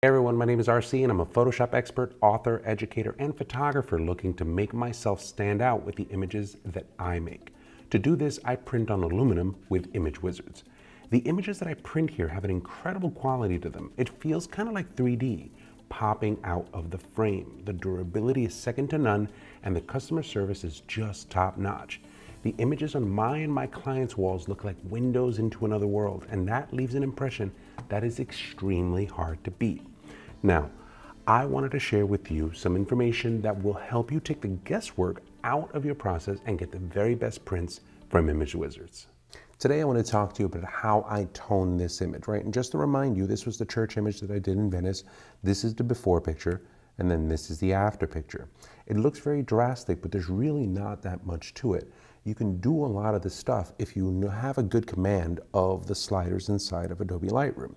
Hey everyone, my name is RC and I'm a Photoshop expert, author, educator, and photographer looking to make myself stand out with the images that I make. To do this, I print on aluminum with Image Wizards. The images that I print here have an incredible quality to them. It feels kind of like 3D, popping out of the frame. The durability is second to none and the customer service is just top notch. The images on my and my clients' walls look like windows into another world, and that leaves an impression that is extremely hard to beat. Now, I wanted to share with you some information that will help you take the guesswork out of your process and get the very best prints from Image Wizards. Today I want to talk to you about how I tone this image, right? And just to remind you, this was the church image that I did in Venice. This is the before picture, and then this is the after picture. It looks very drastic, but there's really not that much to it. You can do a lot of this stuff if you have a good command of the sliders inside of Adobe Lightroom.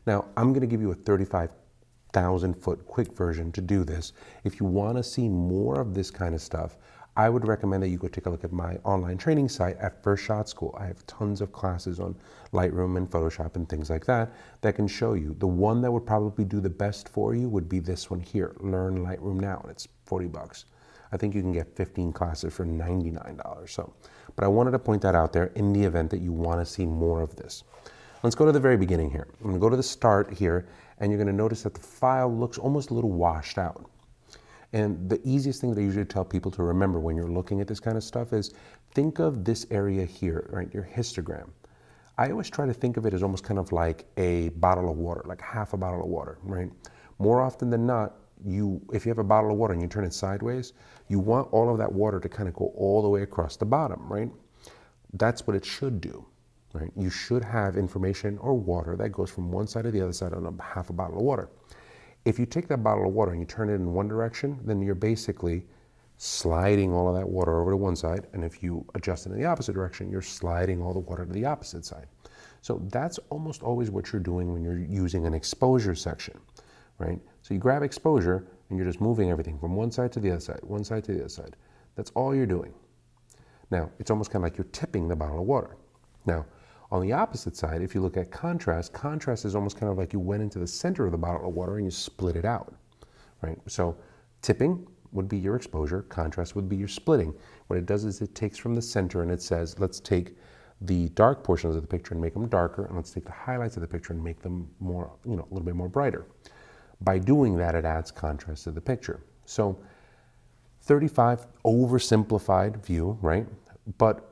Now, I'm going to give you a 35,000-foot quick version to do this. If you want to see more of this kind of stuff, I would recommend that you go take a look at my online training site at First Shot School. I have tons of classes on Lightroom and Photoshop and things like that that can show you. The one that would probably do the best for you would be this one here, Learn Lightroom Now, and it's 40 bucks. I think you can get 15 classes for $99. But I wanted to point that out there in the event that you want to see more of this. Let's go to the very beginning here. I'm going to go to the start here, and you're going to notice that the file looks almost a little washed out. And the easiest thing that I usually tell people to remember when you're looking at this kind of stuff is think of this area here, right, your histogram. I always try to think of it as almost kind of like a bottle of water, like half a bottle of water, right? More often than not, if you have a bottle of water and you turn it sideways, you want all of that water to kind of go all the way across the bottom, right? That's what it should do, right? You should have information or water that goes from one side to the other side on a half a bottle of water. If you take that bottle of water and you turn it in one direction, then you're basically sliding all of that water over to one side, and if you adjust it in the opposite direction, you're sliding all the water to the opposite side. So that's almost always what you're doing when you're using an exposure section, right? So you grab exposure and you're just moving everything from one side to the other side, one side to the other side. That's all you're doing. Now, it's almost kind of like you're tipping the bottle of water. Now, on the opposite side, if you look at contrast, contrast is almost kind of like you went into the center of the bottle of water and you split it out, right? So tipping would be your exposure, contrast would be your splitting. What it does is it takes from the center and it says, let's take the dark portions of the picture and make them darker, and let's take the highlights of the picture and make them more, a little bit more brighter. By doing that, it adds contrast to the picture. So 35 oversimplified view, right? But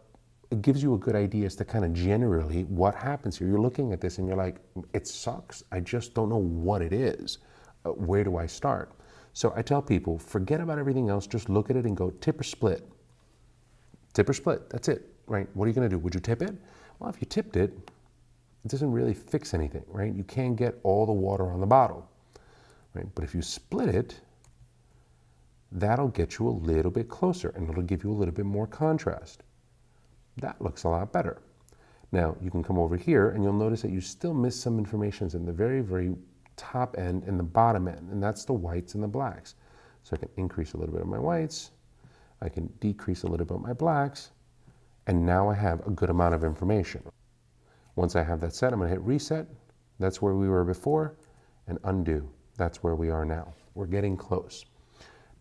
it gives you a good idea as to kind of generally what happens here. You're looking at this and you're like, it sucks. I just don't know what it is. Where do I start? So I tell people, forget about everything else. Just look at it and go tip or split. Tip or split, that's it, right? What are you gonna do? Would you tip it? Well, if you tipped it, it doesn't really fix anything, right? You can't get all the water on the bottle. Right? But if you split it, that'll get you a little bit closer and it'll give you a little bit more contrast. That looks a lot better. Now you can come over here and you'll notice that you still miss some information in the very, very top end and the bottom end, and that's the whites and the blacks. So I can increase a little bit of my whites, I can decrease a little bit of my blacks, and now I have a good amount of information. Once I have that set, I'm going to hit reset. That's where we were before, and undo. That's where we are now. We're getting close.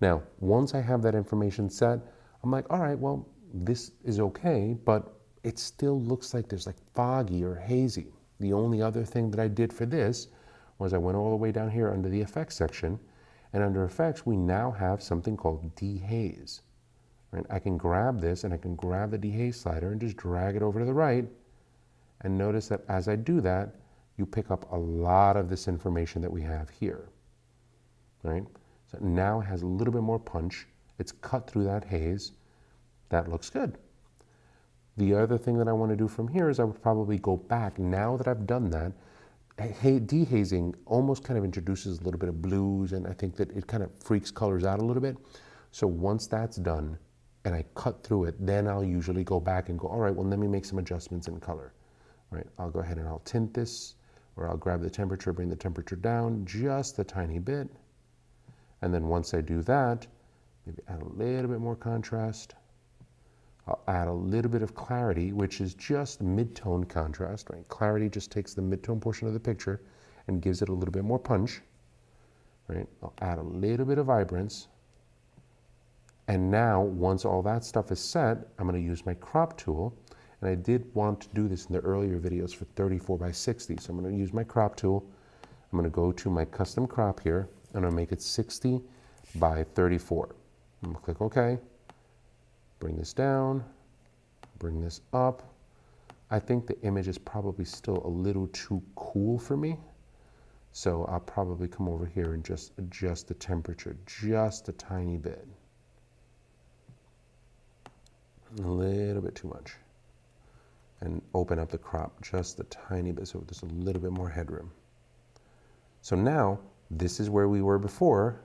Now, once I have that information set, I'm like, all right, well, this is okay, but it still looks like there's like foggy or hazy. The only other thing that I did for this was I went all the way down here under the effects section, and under effects, we now have something called dehaze. Right? I can grab this and I can grab the dehaze slider and just drag it over to the right, and notice that as I do that, you pick up a lot of this information that we have here, right? So now it has a little bit more punch. It's cut through that haze. That looks good. The other thing that I want to do from here is I would probably go back. Now that I've done that, dehazing almost kind of introduces a little bit of blues, and I think that it kind of freaks colors out a little bit. So once that's done and I cut through it, then I'll usually go back and go, all right, well, let me make some adjustments in color, right? I'll go ahead and I'll tint this, or I'll grab the temperature, bring the temperature down just a tiny bit. And then once I do that, maybe add a little bit more contrast. I'll add a little bit of clarity, which is just mid-tone contrast, right? Clarity just takes the mid-tone portion of the picture and gives it a little bit more punch. right? I'll add a little bit of vibrance. And now, once all that stuff is set, I'm gonna use my crop tool. And I did want to do this in the earlier videos for 34 by 60. So I'm gonna use my crop tool. I'm gonna go to my custom crop here, and I'm gonna make it 60 by 34. I'm gonna click OK. Bring this down, bring this up. I think the image is probably still a little too cool for me. So I'll probably come over here and just adjust the temperature just a tiny bit. A little bit too much. And open up the crop just a tiny bit so there's a little bit more headroom. So now, this is where we were before,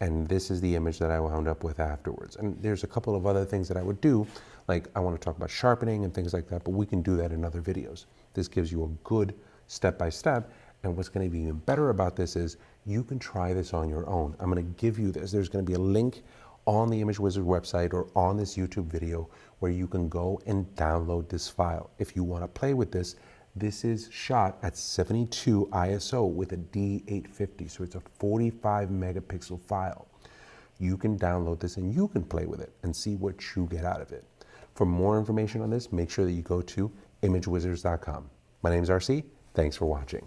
and this is the image that I wound up with afterwards. And there's a couple of other things that I would do, like I want to talk about sharpening and things like that, but we can do that in other videos. This gives you a good step-by-step, and what's going to be even better about this is you can try this on your own. I'm going to give you this. There's going to be a link on the Image Wizard website or on this YouTube video where you can go and download this file. If you want to play with this, this is shot at 72 ISO with a D850, so it's a 45 megapixel file. You can download this and you can play with it and see what you get out of it. For more information on this, make sure that you go to imagewizards.com. My name is RC. Thanks for watching.